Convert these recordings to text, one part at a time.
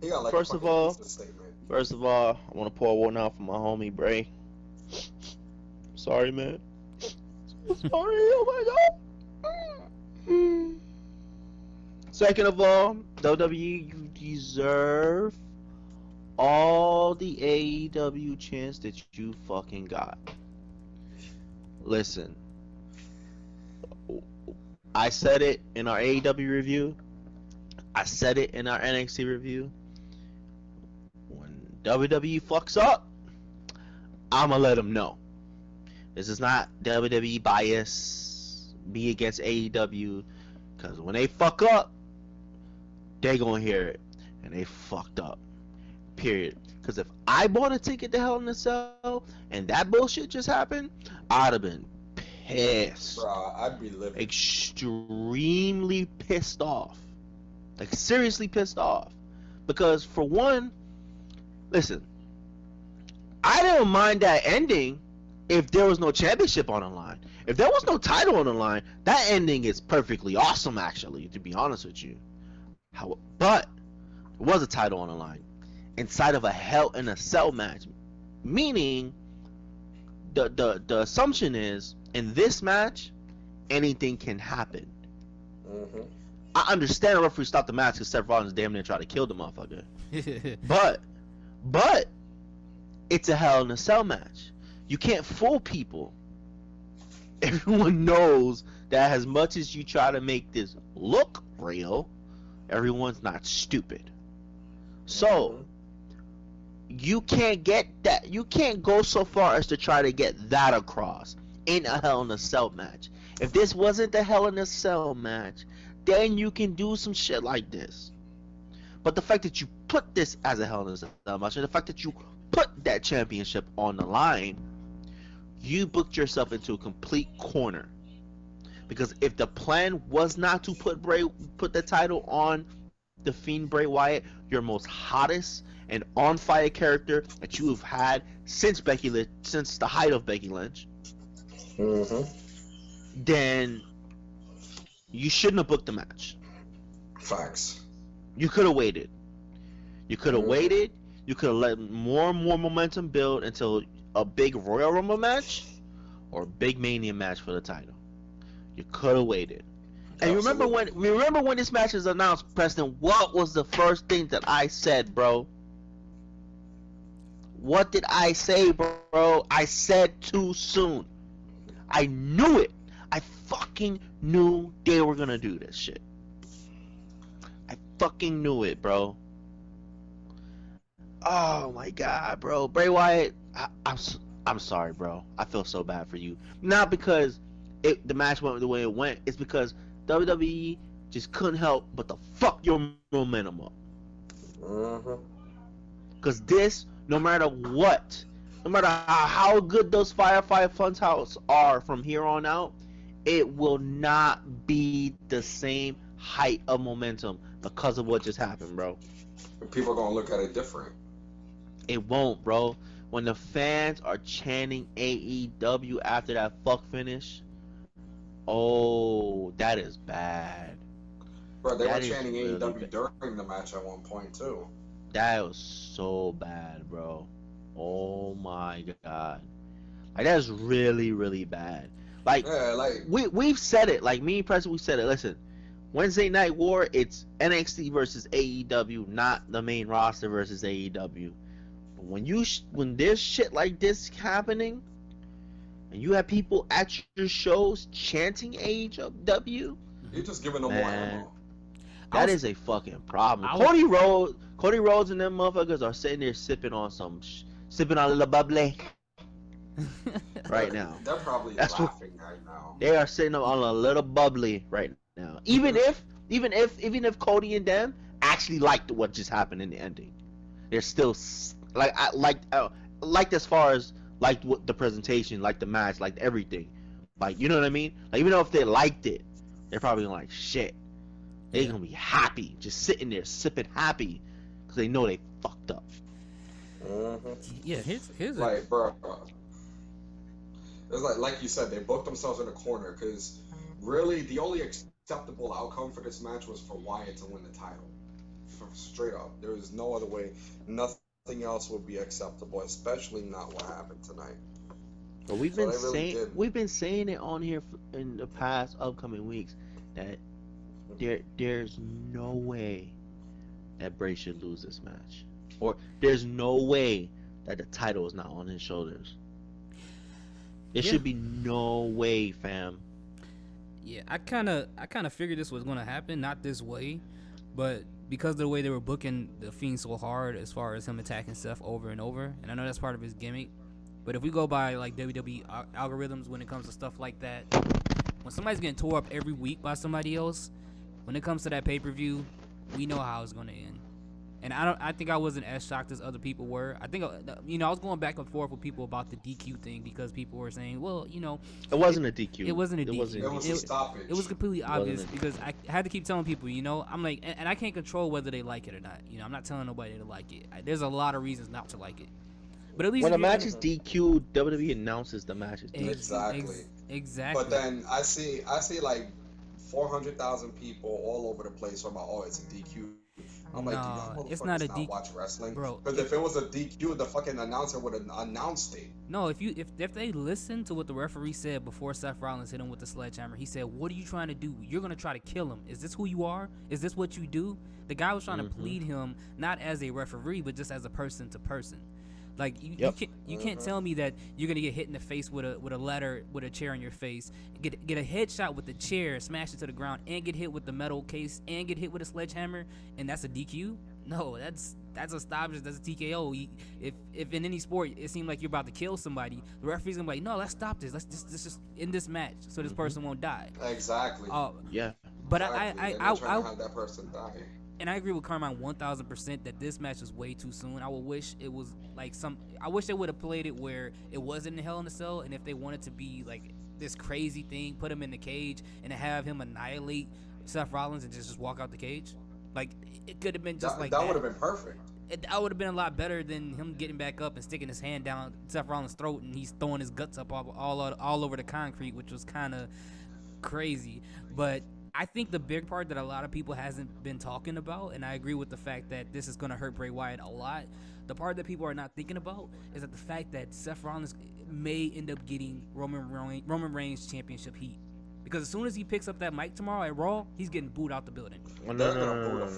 He got like a First of fucking all, thesis statement. I want to pour one out for my homie Bray. Sorry, man. So sorry. Oh my god. Second of all, WWE, you deserve all the AEW chance that you fucking got. Listen, I said it in our AEW review. I said it in our NXT review. When WWE fucks up, I'ma let them know. This is not WWE bias. Be against AEW, because when they fuck up, they gonna hear it, and they fucked up. Period. Because if I bought a ticket to Hell in a Cell and that bullshit just happened, I'd have been pissed. Bro, I'd be livid. Extremely pissed off. Like, seriously pissed off. Because, for one, listen, I didn't mind that ending if there was no championship on the line. If there was no title on the line, that ending is perfectly awesome, actually, to be honest with you. But there was a title on the line inside of a Hell in a Cell match, meaning the assumption is in this match anything can happen. I understand the referee stopped the match because Seth Rollins damn near tried to kill the motherfucker. but it's a Hell in a Cell match. You can't fool people. Everyone knows that as much as you try to make this look real, everyone's not stupid. So you can't get that. You can't go so far as to try to get that across in a Hell in a Cell match. If this wasn't the Hell in a Cell match, then you can do some shit like this. But the fact that you put this as a Hell in a Cell match, and the fact that you put that championship on the line, you booked yourself into a complete corner. Because if the plan was not to put the title on the Fiend Bray Wyatt, your most hottest and on fire character that you have had since since the height of Becky Lynch, then you shouldn't have booked the match. Facts. You could have waited. You could have waited. You could have let more and more momentum build until a big Royal Rumble match or a big Mania match for the title. You could have waited. And remember when this match is announced, Preston, what was the first thing that I said, bro? What did I say, bro? I said too soon. I knew it. I fucking knew they were gonna do this shit. I fucking knew it, bro. Oh my god, bro. Bray Wyatt, I'm sorry, bro. I feel so bad for you. Not because the match went the way it went. It's because WWE just couldn't help but to fuck your momentum up. Because this, no matter what, no matter how good those Firefly Funhouse are from here on out, it will not be the same height of momentum because of what just happened, bro. People are gonna look at it different. It won't, bro. When the fans are chanting AEW after that fuck finish, oh, that is bad. Bro, they were chanting AEW during the match at one point too. That was so bad, bro. Oh my god. Like, that's really, really bad. Like, we've said it. Like, me and Preston, we said it. Listen, Wednesday Night War, it's NXT versus AEW, not the main roster versus AEW. But when there's shit like this happening, and you have people at your shows chanting AEW, you're just giving them more ammo. That is a fucking problem. Cody Rhodes and them motherfuckers are sitting there sipping on a little bubbly right now. They're probably laughing right now. They are sitting on a little bubbly right now. Even if Cody and them actually liked what just happened in the ending, they're still like as far as like what the presentation, like the match, like everything, like, you know what I mean. Like, even though if they liked it, they're probably like shit. They're gonna be happy, just sitting there sipping happy because they know they fucked up. Yeah, here's like, bro. It's like you said, they booked themselves in a corner because really the only acceptable outcome for this match was for Wyatt to win the title. straight up. There is no other way. Nothing else would be acceptable, especially not what happened tonight. But So they really did. we've been saying it on here in the past upcoming weeks that there's no way that Bray should lose this match, or there's no way that the title is not on his shoulders. There Yeah. should be no way, fam. Yeah, I kind of figured this was going to happen, not this way, but because of the way they were booking the Fiend so hard as far as him attacking Seth over and over, and I know that's part of his gimmick, but if we go by like WWE algorithms when it comes to stuff like that, when somebody's getting tore up every week by somebody else, when it comes to that pay-per-view, we know how it's going to end. And I think I wasn't as shocked as other people were. I think, I was going back and forth with people about the DQ thing because people were saying, well, It wasn't a DQ. it wasn't a DQ. It was a stoppage. It was completely obvious Wasn't it? because I had to keep telling people, I'm like, and I can't control whether they like it or not. I'm not telling nobody to like it. There's a lot of reasons not to like it. But at least When a if you're match is DQ, WWE announces the match is DQ. Exactly. Exactly. But then I see like 400,000 people all over the place talking about, oh, it's a DQ. I'm like, do y'all it's not a motherfuckers DQ, watch wrestling? bro. Because if it was a DQ, the fucking announcer would have announced it. No, if they listen to what the referee said before Seth Rollins hit him with the sledgehammer, he said, "What are you trying to do? You're gonna try to kill him. Is this who you are? Is this what you do?" The guy was trying to plead him not as a referee, but just as a person to person. Like you can't tell me that you're gonna get hit in the face with a ladder with a chair in your face, get a headshot with the chair, smash it to the ground, and get hit with the metal case, and get hit with a sledgehammer, and that's a DQ. No, that's a stoppage. That's a TKO. If in any sport it seemed like you're about to kill somebody, the referee's gonna be like, no, let's stop this. Let's just end this match so this person won't die. Exactly. Yeah. But Exactly. I And they're trying to have that person die. and I agree with Carmine 1,000% that this match was way too soon. I would wish it was like I wish they would have played it where it wasn't in Hell in a Cell, and if they wanted to be like this crazy thing, put him in the cage and have him annihilate Seth Rollins and just walk out the cage. Like it could have been just like that. That would have been perfect. That would have been a lot better than him getting back up and sticking his hand down Seth Rollins' throat and he's throwing his guts up all over the concrete, which was kind of crazy. But I think the big part that a lot of people hasn't been talking about, and I agree with the fact that this is going to hurt Bray Wyatt a lot, the part that people are not thinking about is that the fact that Seth Rollins may end up getting Roman Reigns championship heat. Because as soon as he picks up that mic tomorrow at Raw, he's getting booed out the building. No.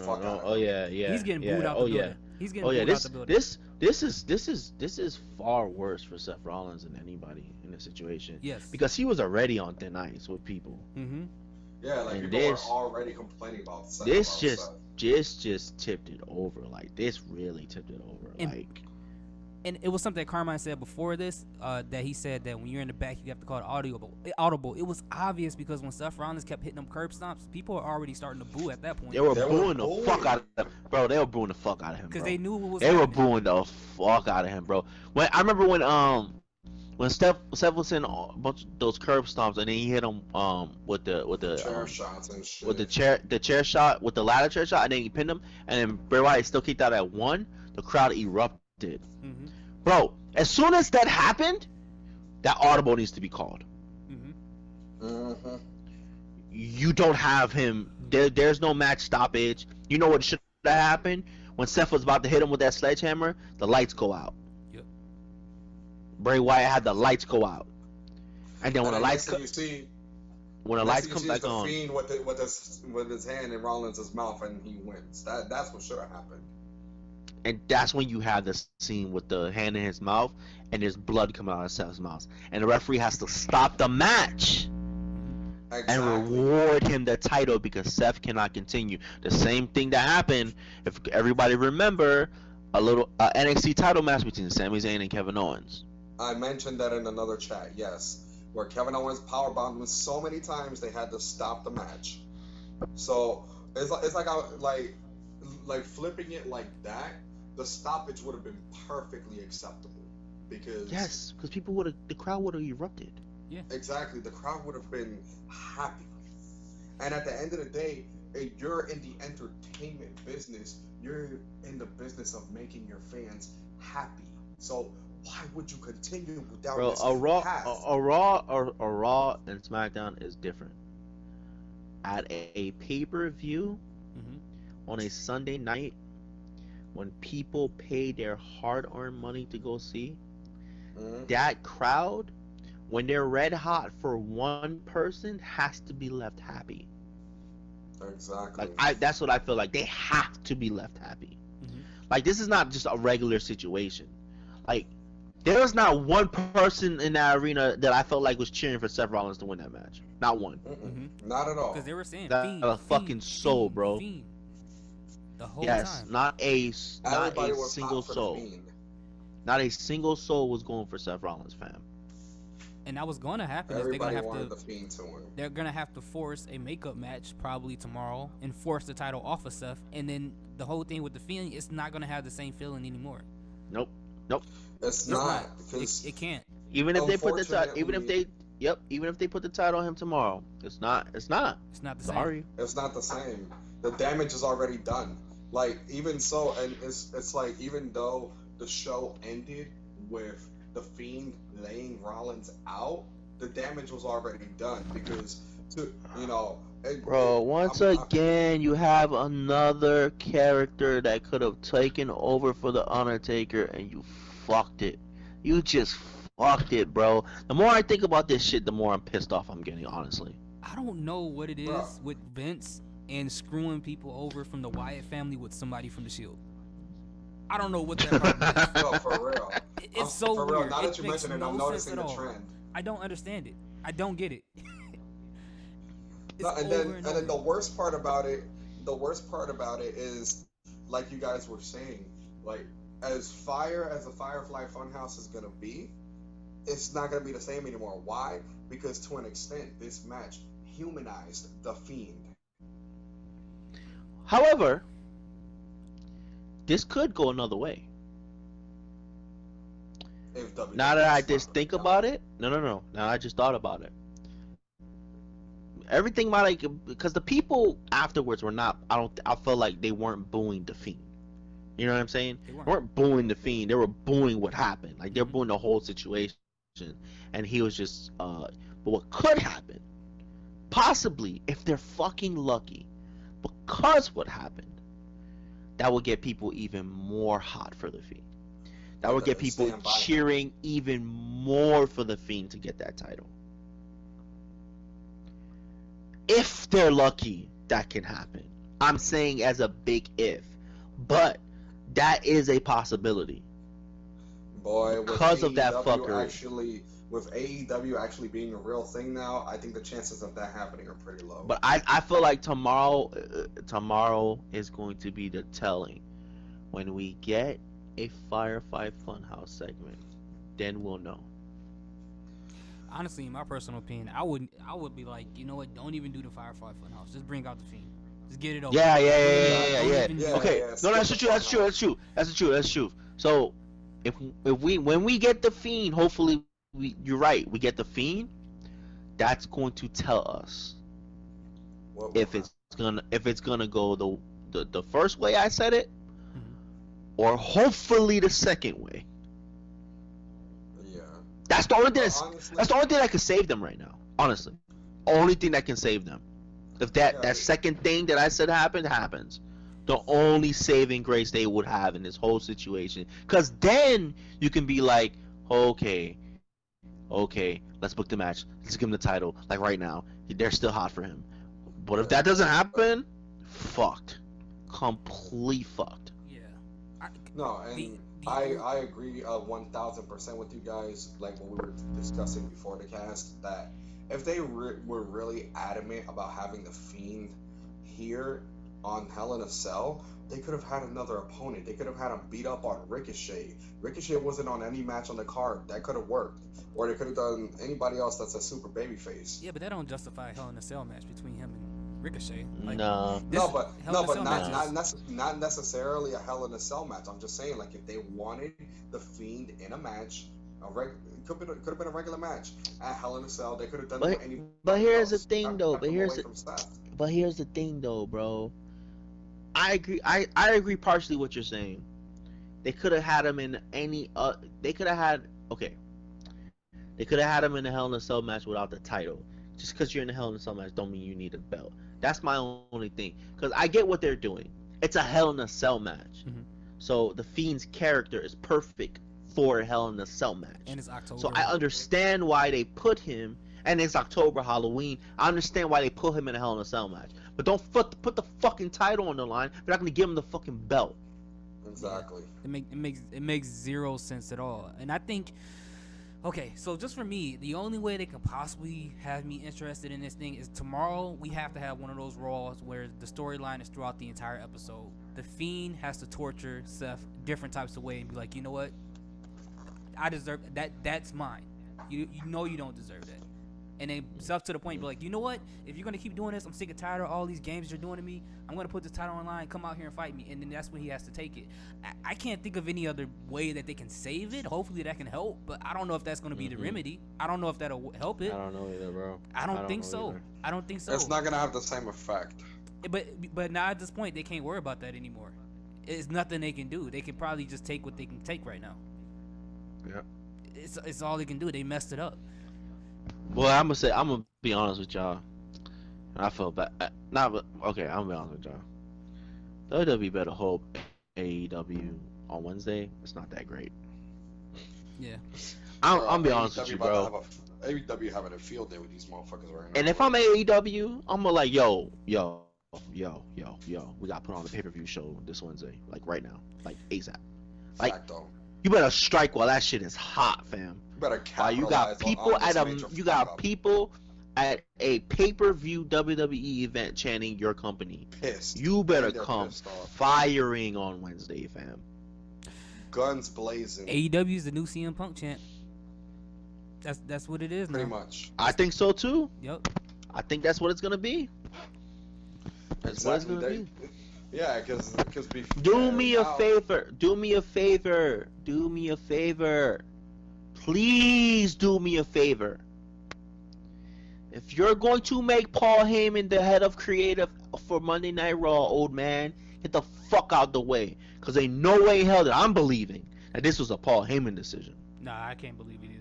Oh yeah. He's getting booed out the building. Yeah. He's getting booed out the building. This is far worse for Seth Rollins than anybody in this situation. Yes. Because he was already on thin ice with people. Mm-hmm. Yeah, like And people this- are already complaining about Seth. This about just Seth. tipped it over. Like this really tipped it over. And it was something that Carmine said before this, that he said that when you're in the back, you have to call it audible. It was obvious because when Seth Rollins kept hitting them curb stomps, people were already starting to boo at that point. They were They were booing the booing. fuck out of him, bro. They were booing the fuck out of him, Because bro. they knew what was They were happening. booing the fuck out of him, bro. I remember when Seth was in a bunch of those curb stomps and then he hit him with the Chair shots and shit. with the chair shot with the ladder chair shot and then he pinned him and then Bray Wyatt still kicked out at one. The crowd erupted, Mm-hmm. bro. As soon as that happened, that audible needs to be called. Mm-hmm. Mm-hmm. You don't have him. There's no match stoppage. You know what should have happened when Seth was about to hit him with that sledgehammer? The lights go out. Yep. Bray Wyatt had the lights go out, and then when the lights you see, when the lights come back the on, Fiend with his hand in Rollins' mouth and he wins. That's what should have happened. and that's when you have the scene with the hand in his mouth and there's blood coming out of Seth's mouth, and the referee has to stop the match and Exactly. reward him the title because Seth cannot continue. The same thing that happened, if everybody remember, a little NXT title match between Sami Zayn and Kevin Owens. I mentioned that in another chat. Yes, where Kevin Owens powerbombed him so many times they had to stop the match. So it's like flipping it like that. The stoppage would have been perfectly acceptable because Yes, because the crowd would have erupted. exactly the crowd would have been happy. And at the end of the day, you're in the entertainment business. You're in the business of making your fans happy. So why would you continue down Bro, this a Raw path? and SmackDown is different. At a pay-per-view, Mm-hmm. on a Sunday night when people pay their hard-earned money to go see, that crowd, when they're red hot for one person, has to be left happy. Exactly. That's what I feel like. They have to be left happy. Mhm. Like, this is not just a regular situation. Like, there was not one person in that arena that I felt like was cheering for Seth Rollins to win that match. Not one. Not at all. Because they were saying Not Fiend, a fucking Fiend, soul, Fiend, bro. Fiend, the whole Yes, time. not a Everybody was single hot for the soul. Fiend. Not a single soul was going for Seth Rollins, fam. And that was going to happen. Everybody wanted the Fiend to win. They're gonna have to force a makeup match probably tomorrow and force the title off of Seth. And then the whole thing with the Fiend, it's not gonna have the same feeling anymore. Nope. It's It's not not. because It can't. Even if they put the title, even Unfortunately- if they put the title on him tomorrow, it's not. It's not the same. Sorry. it's not the same. The damage is already done. Like even so, and it's like even though the show ended with the Fiend laying Rollins out, the damage was already done because Bro, once again, you have another character that could have taken over for the Undertaker, and you fucked it. You just fucked it, bro. The more I think about this shit, the more I'm pissed off I'm getting, honestly. I don't know what it is Bruh. with Vince and screwing people over from the Wyatt family with somebody from the Shield. I don't know what that problem is. No, for real. It's so for real. weird. Now It that you makes mention it, no I'm noticing sense the at all. trend. I don't understand it. I don't get it. It's No, and over then over. the worst part about it, is like you guys were saying, like as fire as the Firefly Funhouse is gonna be, it's not gonna be the same anymore. Why? Because to an extent, this match humanized the Fiend. However, this could go another way. If WWE Now that I is just not think done. about it, no. Now I just thought about it. Everything about like because the people afterwards were not. I felt like they weren't booing the Fiend. You know what I'm saying? They They weren't. weren't booing the Fiend. They were booing what happened. Like they're Mhm. booing the whole situation, and he was just. But what could happen? Possibly, if they're fucking lucky, because what happened, that would get people even more hot for the Fiend. That would get people Stand by. cheering even more for the Fiend to get that title. If they're lucky, that can happen. I'm saying as a big if, but that is a possibility. Boy, with Because of that AEW fuckery. actually, with AEW actually being a real thing now, I think the chances of that happening are pretty low. But I feel like tomorrow is going to be the telling. When we get a Firefly Funhouse segment, then we'll know. Honestly, in my personal opinion, I would be like, you know what? Don't even do the Firefly Funhouse. Just bring out the Fiend. Just get it over. Yeah. Don't even do Yeah, it. Okay, yeah, no, that's the skip truth. the That's true. That's the truth. So, if when we get the Fiend, hopefully you're right. We get the Fiend. That's going to tell us What will if it's gonna go the first way I said it, or hopefully the second way. happen. Yeah. That's the only thing. Honestly, That's the only thing that can save them right now. Honestly, only thing that can save them. If that Yeah. that second thing that I said happens, the only saving grace they would have in this whole situation. Because then you can be like, okay, let's book the match. Let's give him the title. Like right now, they're still hot for him. But if that doesn't happen, fucked, complete fucked. Yeah. No, and The- I agree 1000% with you guys. Like what we were discussing before the cast, that if they were really adamant about having the Fiend here on Hell in a Cell, they could have had another opponent. They could have had him beat up on Ricochet. Ricochet wasn't on any match on the card. That could have worked. Or they could have done anybody else that's a super babyface. Yeah, but that don't justify a Hell in a Cell match between him and Ricochet. Like, No. this No, but Hell in a Cell not match is- not necessarily a Hell in a Cell match. I'm just saying, like if they wanted the Fiend in a match, it could have been a regular match at Hell in a Cell. They could have done it with anybody but here's the else. thing, Kept though. them away from Seth. But here's the thing, though, bro. I agree. I agree partially what you're saying. They could have had him in any. They could have had. Okay. They could have had him in the Hell in a Cell match without the title. Just because you're in the Hell in a Cell match, don't mean you need a belt. That's my only thing. Because I get what they're doing. It's a Hell in a Cell match. Mhm. So the Fiend's character is perfect for a Hell in a Cell match. And it's October. So I understand why they put him, and it's October, Halloween. I understand why they put him in a Hell in a Cell match. But don't put the fucking title on the line. They're not gonna give him the fucking belt. Exactly. It makes zero sense at all. And I think, okay, so just for me, the only way they can possibly have me interested in this thing is tomorrow we have to have one of those Raws where the storyline is throughout the entire episode. The Fiend has to torture Seth different types of ways and be like, you know what? I deserve that. That's mine. You know you don't deserve that. And then Seth to the point be like, you know what? If you're gonna keep doing this, I'm sick and tired of all these games you're doing to me. I'm gonna put this title online. Come out here and fight me. And then that's when he has to take it. I can't think of any other way that they can save it. Hopefully that can help, but I don't know if that's gonna be the remedy. I don't know if that'll help it. I don't know either, bro. I don't think so. Either. I don't think so. It's not gonna have the same effect. But now at this point they can't worry about that anymore. It's nothing they can do. They can probably just take what they can take right now. Yeah. It's all they can do. They messed it up. Well, I'm gonna be honest with y'all. I feel bad. Okay, I'm gonna be honest with y'all. WWE better hope AEW on Wednesday. It's not that great. Yeah. I'm be honest with you, bro. AEW having a field day with these motherfuckers right now. And if I'm AEW, I'm gonna like, yo, we gotta put on the pay-per-view show this Wednesday, like right now, like ASAP. Like, Facto. you better strike while that shit is hot, fam. You better You got capitalize people on this at major you got fuck-up. people at a pay-per-view WWE event chanting your company. Pissed. You better And they're come pissed off. firing on Wednesday, fam. Guns blazing. AEW is the new CM Punk champ. That's what it is now. Pretty much. I think so too. Yep. I think that's what it's gonna be. That's what it's Exactly. gonna be. Yeah, because Do me a favor. Do me a favor. Do me a favor. Please do me a favor. If you're going to make Paul Heyman the head of creative for Monday Night Raw, old man, get the fuck out the way. Because ain't no way in hell that I'm believing that this was a Paul Heyman decision. Nah, I can't believe it either.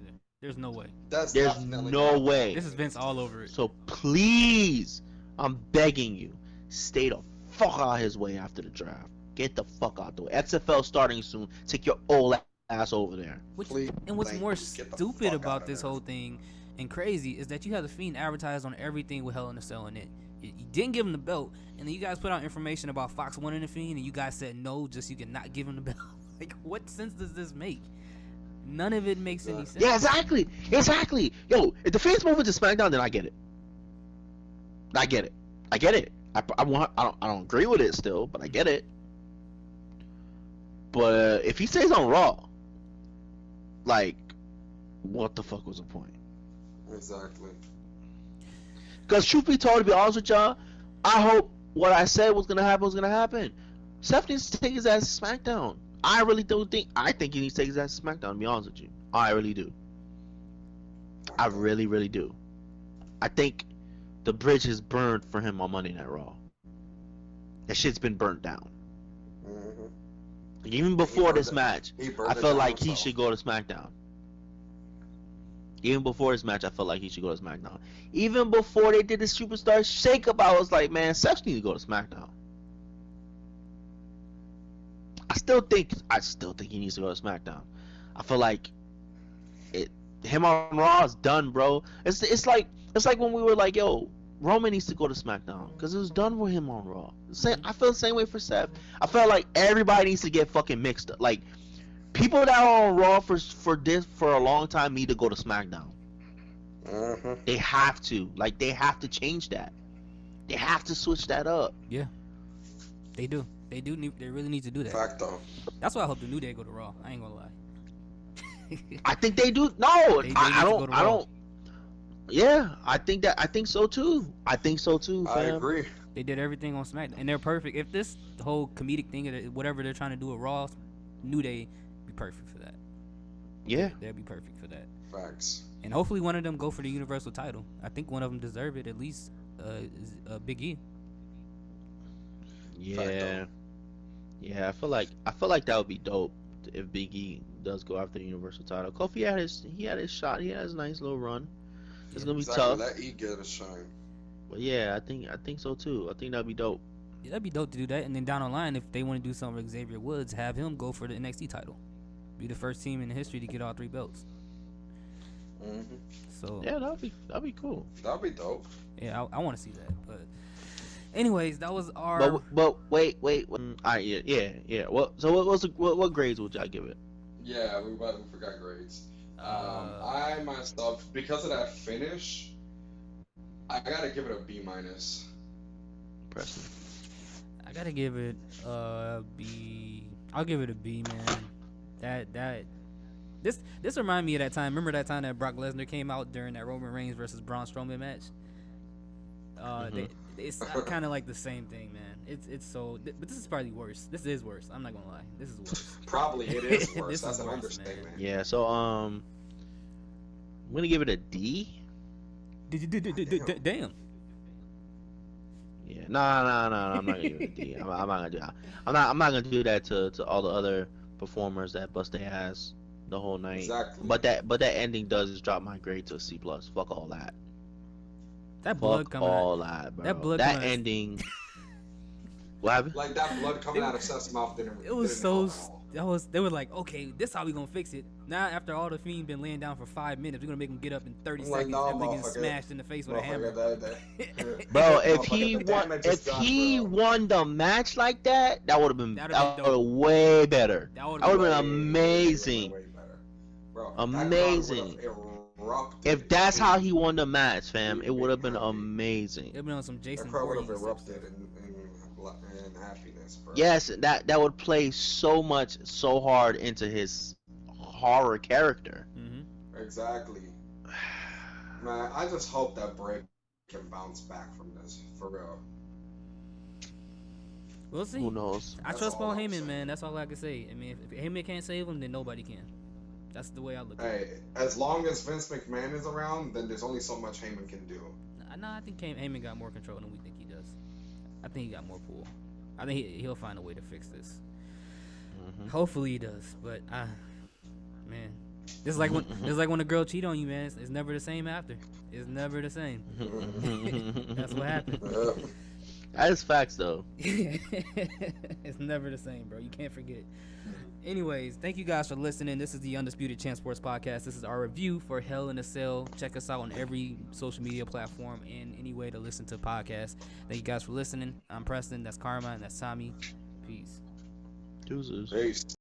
There's no way. That's There's definitely no not- way. This is Vince all over it. So please, I'm begging you, stay the fuck out his way after the draft. Get the fuck out the way. XFL starting soon. Take your old ass over there. Please, And what's thank more you. Get the stupid fuck about outta this there. whole thing and crazy is that you have the Fiend advertised on everything with Hell in a Cell in it. You didn't give him the belt, and then you guys put out information about Fox wanting the Fiend, and you guys said no, just you can not give him the belt. Like, what sense does this make? None of it makes any sense. Yeah, exactly. Exactly. Yo, if the fans moving to SmackDown, then I get it. I get it. I get it. I don't agree with it still, but I get it. But if he stays on Raw, like, what the fuck was the point? Exactly. Because truth be told, to be honest with y'all, I hope what I said was gonna happen was gonna happen. Seth needs to take his ass to SmackDown. I really don't think. I think he needs to take his ass to SmackDown. To be honest with you, I really do. I really, really do. I think the bridge is burned for him on Monday Night Raw. That shit's been burnt down. Mhm. Even before burned this it- match, he burned I it felt down like he himself. should go to SmackDown. Even before his match, I felt like he should go to SmackDown. Even before they did the Superstar Shakeup, I was like, man, Seth needs to go to SmackDown. I still think he needs to go to SmackDown. I feel like him on Raw is done, bro. It's like when we were like, yo, Roman needs to go to SmackDown because it was done with him on Raw. I feel the same way for Seth. I felt like everybody needs to get fucking mixed up. Like, people that are on Raw for a long time need to go to SmackDown. Mhm. They have to. Like, they have to change that. They have to switch that up. Yeah, they do. They really need to do that. Facto. That's why I hope the New Day go to Raw. I ain't gonna lie. I think they do. No, They I need to go don't. to I Raw. don't. Yeah, I think so too. I think so too, I fam. agree. They did everything on SmackDown, and they're perfect. If this whole comedic thing, or whatever they're trying to do at Raw, New Day be perfect for that. Yeah. They'll be perfect for that. Facts. And hopefully one of them go for the Universal title. I think one of them deserve it, at least Big E. Yeah. Yeah, I feel like that would be dope if Big E does go after the Universal title. Kofi had his shot. He had his nice little run. It's gonna be Exactly. tough. Let E get a shine. But yeah, I think so too. I think that'd be dope. that'd be dope to do that. And then down the line, if they want to do something with Xavier Woods, have him go for the NXT title. Be the first team in history to get all 3 belts. Mm-hmm. So Yeah, that'd be cool. That'd be dope. yeah, I want to see that. But anyways, that was our. But wait. All right, yeah. What grades would y'all give it? Yeah, we forgot grades. I myself, because of that finish, I gotta give it a B minus. Preston. I gotta give it a B. I'll give it a B, man. This remind me of that time. Remember that time that Brock Lesnar came out during that Roman Reigns versus Braun Strowman match? It's kind of like the same thing, man. It's so, but this is probably worse. This is worse. I'm not gonna lie. This is worse. Probably it is worse. This That's is an worse, understatement. Yeah, so I'm gonna give it a D. Damn. Yeah, no, I'm not gonna give it a D. I'm not gonna do that. I'm not gonna do that to all the other performers that bust their ass the whole night. Exactly. But that ending does drop my grade to a C plus. Fuck all that. That blood Fuck coming all out. that, bro. That blood That coming out. ending. What happened? Like that blood coming out of Seth's mouth didn't. It was didn't so. help at all. They were like, okay, this how we gonna fix it. Now after all the Fiend been laying down for 5 minutes, we're gonna make him get up in 30 I'm like, seconds no, after getting motherfucker. smashed in the face with a hammer. Bro, if Motherfucker, he the won, damage is if done, he bro. won the match like that, that would have been That'd way better. That would That have would been have been amazing. Way better. Bro, Amazing. If that's how he won the match, fam, it would have been amazing. It'd been on some Jason That crowd would have Voorhees erupted stuff. in happiness, bro. Yes, that would play so hard into his horror character. Mm-hmm. Exactly. Man, I just hope that Bray can bounce back from this, for real. We'll see. Who knows? I That's trust all Paul I'm Heyman, saying. man. That's all I can say. I mean, if Heyman can't save him, then nobody can. That's the way I look at it. Hey, as long as Vince McMahon is around, then there's only so much Heyman can do. No, I think Heyman got more control than we think he does. I think he got more pull. I think he'll find a way to fix this. Mm-hmm. Hopefully he does, but man, this is like when a girl cheat on you, man. It's never the same after. It's never the same. That's what happened. That's facts, though. It's never the same, bro. You can't forget. Anyways, thank you guys for listening. This is the Undisputed Champ Sports Podcast. This is our review for Hell in a Cell. Check us out on every social media platform and any way to listen to podcasts. Thank you guys for listening. I'm Preston. That's Karma. And that's Tommy. Peace. Deuces. Peace.